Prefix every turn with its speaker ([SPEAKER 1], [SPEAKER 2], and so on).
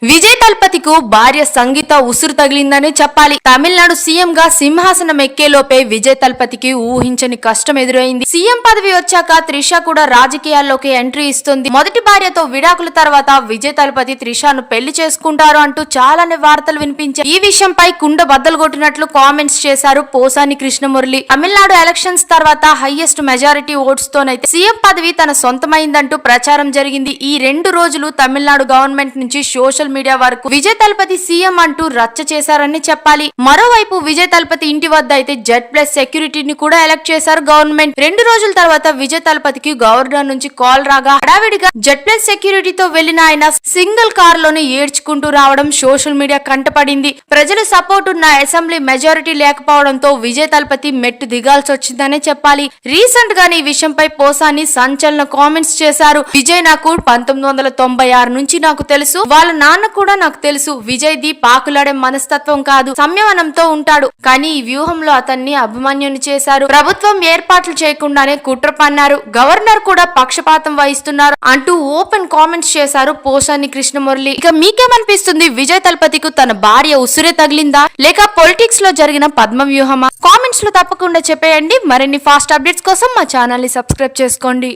[SPEAKER 1] విజయ్ తలపతికు భార్య సంగీత ఉసురు తగిలిందనే చెప్పాలి. తమిళనాడు సీఎం గా సింహాసనం ఎక్కేలోపే విజయ్ తలపతికి ఊహించని కష్టం ఎదురైంది. సీఎం పదవి వచ్చాక త్రిష కూడా రాజకీయాల్లోకి ఎంట్రీ ఇస్తుంది. మొదటి భార్యతో విడాకుల తర్వాత విజయ్ తలపతి త్రిషను పెళ్లి చేసుకుంటారు అంటూ చాలానే వార్తలు వినిపించాయి. ఈ విషయంపై కుండ బద్దలు కొట్టినట్లు కామెంట్స్ చేశారు పోసాని కృష్ణమురళి. తమిళనాడు ఎలక్షన్స్ తర్వాత హైయెస్ట్ మెజారిటీ ఓట్స్ తోనైతే సీఎం పదవి తన సొంతమైందంటూ ప్రచారం జరిగింది. ఈ 2 రోజులు తమిళనాడు గవర్నమెంట్ నుంచి సోషల్ మీడియా వరకు విజయ్ తలపతి సీఎం అంటూ రచ్చ చేశారని చెప్పాలి. మరోవైపు విజయ్ తలపతి ఇంటి వద్ద అయితే Z+ సెక్యూరిటీని కూడా ఎలక్ట్ చేశారు గవర్నమెంట్. 2 రోజుల తర్వాత విజయ్ తలపతికి గవర్నర్ నుంచి కాల్ రాగా హడావిడిగా Z+ సెక్యూరిటీతో వెళ్లిన ఆయన సింగిల్ కార్ లోనే ఏడ్చుకుంటూ రావడం సోషల్ మీడియా కంటపడింది. ప్రజల సపోర్ట్ ఉన్న అసెంబ్లీ మెజారిటీ లేకపోవడంతో విజయ్ తలపతి మెట్టు దిగాల్సి వచ్చిందనే చెప్పాలి. రీసెంట్ గానే ఈ విషయంపై పోసాని సంచలన కామెంట్స్ చేశారు. విజయ్ నాకు 1996 నుంచి నాకు తెలుసు, వాళ్ళ నాన్న కూడా నాకు తెలుసు. విజయ్ ది పాకులాడే మనస్తత్వం కాదు, సంయమనంతో ఉంటాడు. కానీ ఈ వ్యూహంలో అతన్ని అభిమన్యుని చేశారు. ప్రభుత్వం ఏర్పాట్లు చేయకుండానే కుట్ర పన్నారు. గవర్నర్ కూడా పక్షపాతం వహిస్తున్నారు అంటూ ఓపెన్ కామెంట్స్ చేశారు పోసాని కృష్ణమురళి. ఇక మీకేమనిపిస్తుంది? విజయ్ తలపతికు తన భార్య ఉసురే తగిలిందా లేక పొలిటిక్స్ లో జరిగిన పద్మ వ్యూహమా? కామెంట్స్ లో తప్పకుండా చెప్పేయండి. మరిన్ని ఫాస్ట్ అప్డేట్స్ కోసం మా ఛానల్ ని సబ్స్క్రైబ్ చేసుకోండి.